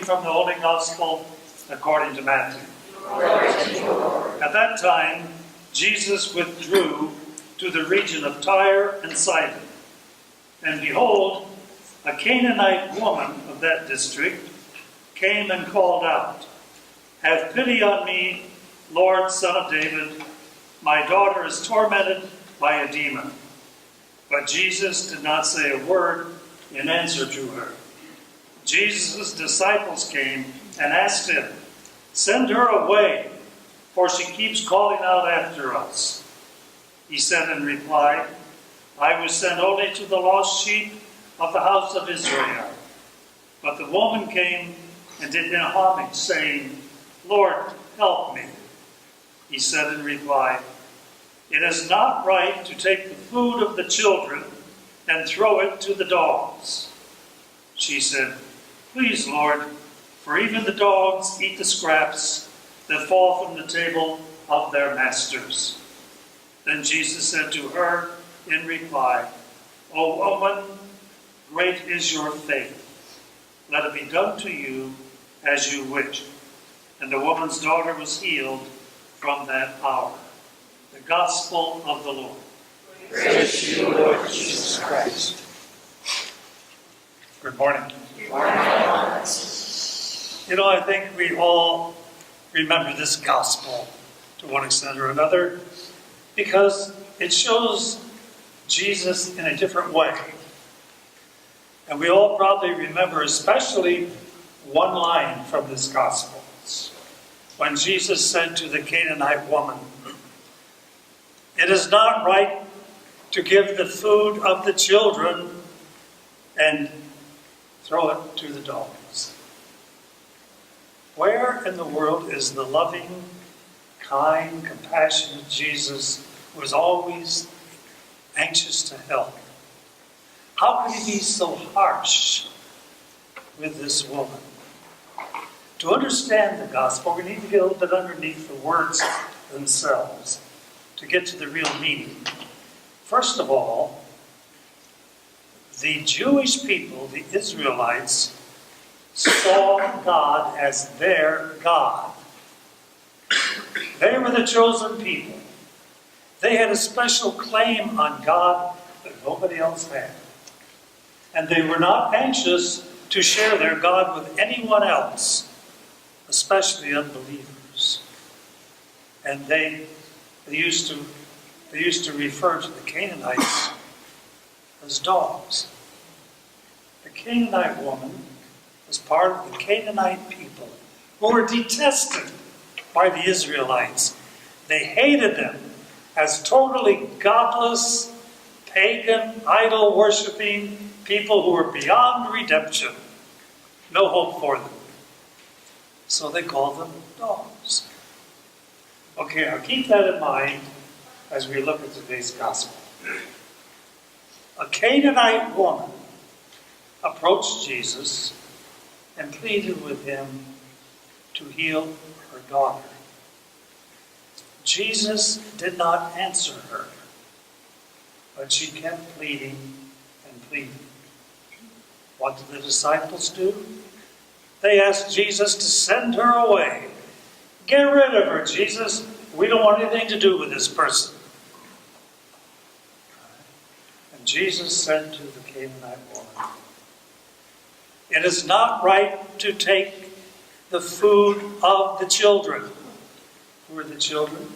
From the Holy Gospel according to Matthew. At that time, Jesus withdrew to the region of Tyre and Sidon. And behold, a Canaanite woman of that district came and called out, "Have pity on me, Lord, Son of David. My daughter is tormented by a demon." But Jesus did not say a word in answer to her. Jesus' disciples came and asked him, "Send her away, for she keeps calling out after us." He said in reply, "I was sent only to the lost sheep of the house of Israel." But the woman came and did him homage, saying, "Lord, help me." He said in reply, "It is not right to take the food of the children and throw it to the dogs." She said, "Please, Lord, for even the dogs eat the scraps that fall from the table of their masters." Then Jesus said to her in reply, "O woman, great is your faith. Let it be done to you as you wish." And the woman's daughter was healed from that hour. The Gospel of the Lord. Praise to you, Lord Jesus Christ. Good morning. You know, I think we all remember this gospel to one extent or another because it shows Jesus in a different way. And we all probably remember especially one line from this gospel. When Jesus said to the Canaanite woman, "It is not right to give the food of the children and throw it to the dogs." Where in the world is the loving, kind, compassionate Jesus who is always anxious to help? How could he be so harsh with this woman? To understand the gospel, we need to get a little bit underneath the words themselves to get to the real meaning. First of all, the Jewish people, the Israelites, saw God as their God. They were the chosen people. They had a special claim on God that nobody else had. And they were not anxious to share their God with anyone else, especially unbelievers. And they used to refer to the Canaanites as dogs. The Canaanite woman was part of the Canaanite people who were detested by the Israelites. They hated them as totally godless, pagan, idol-worshipping people who were beyond redemption. No hope for them. So they called them dogs. Okay, now keep that in mind as we look at today's gospel. A Canaanite woman approached Jesus and pleaded with him to heal her daughter. Jesus did not answer her, but she kept pleading and pleading. What did the disciples do? They asked Jesus to send her away. "Get rid of her, Jesus. We don't want anything to do with this person." And Jesus said to the Canaanite woman, "It is not right to take the food of the children." Who are the children?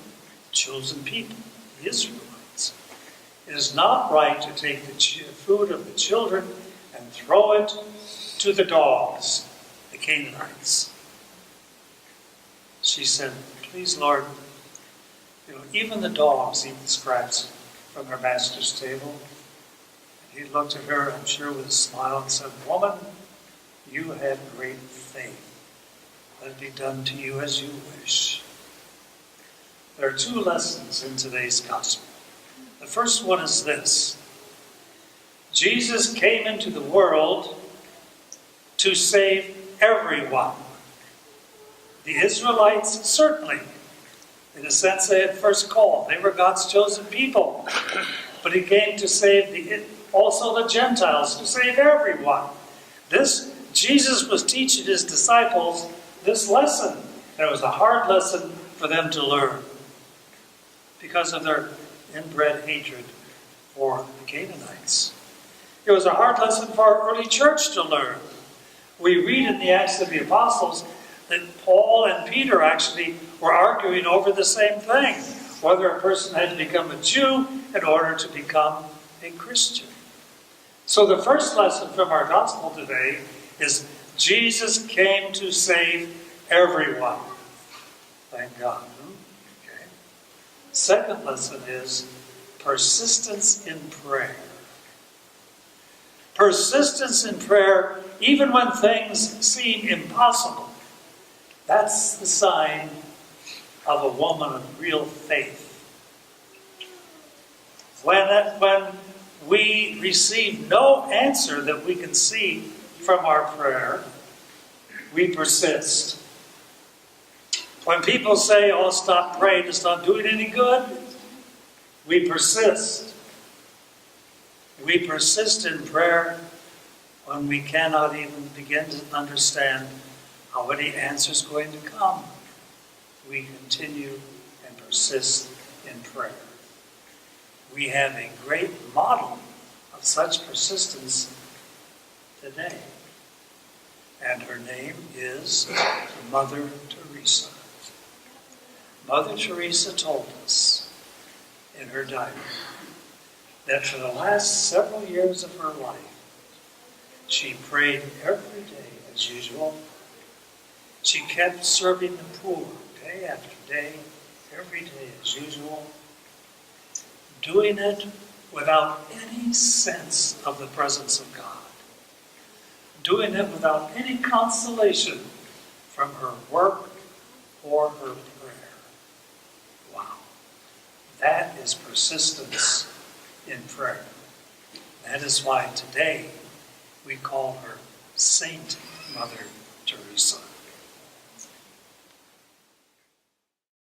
Chosen people, the Israelites. It is not right to take the food of the children and throw it to the dogs, the Canaanites. She said, "Please, Lord, even the dogs eat the scraps from their master's table." And he looked at her, I'm sure with a smile, and said, "Woman, you have great faith. Let it be done to you as you wish." There are two lessons in today's gospel. The first one is this: Jesus came into the world to save everyone. The Israelites, certainly. In a sense, they had first called. They were God's chosen people. But he came to save also the Gentiles, to save everyone. Jesus was teaching his disciples this lesson. And it was a hard lesson for them to learn because of their inbred hatred for the Canaanites. It was a hard lesson for our early church to learn. We read in the Acts of the Apostles that Paul and Peter actually were arguing over the same thing, whether a person had to become a Jew in order to become a Christian. So the first lesson from our gospel today is Jesus came to save everyone. Thank God. Okay. Second lesson is persistence in prayer. Persistence in prayer, even when things seem impossible. That's the sign of a woman of real faith. When we receive no answer that we can see from our prayer, we persist. When people say, oh, stop praying, it's not doing any good, we persist. We persist in prayer when we cannot even begin to understand how any answer is going to come. We continue and persist in prayer. We have a great model of such persistence today. And her name is Mother Teresa. Mother Teresa told us in her diary that for the last several years of her life, she prayed every day as usual. She kept serving the poor day after day, every day as usual, doing it without any sense of the presence of God, doing it without any consolation from her work or her prayer. Wow. That is persistence in prayer. That is why today we call her Saint Mother Teresa.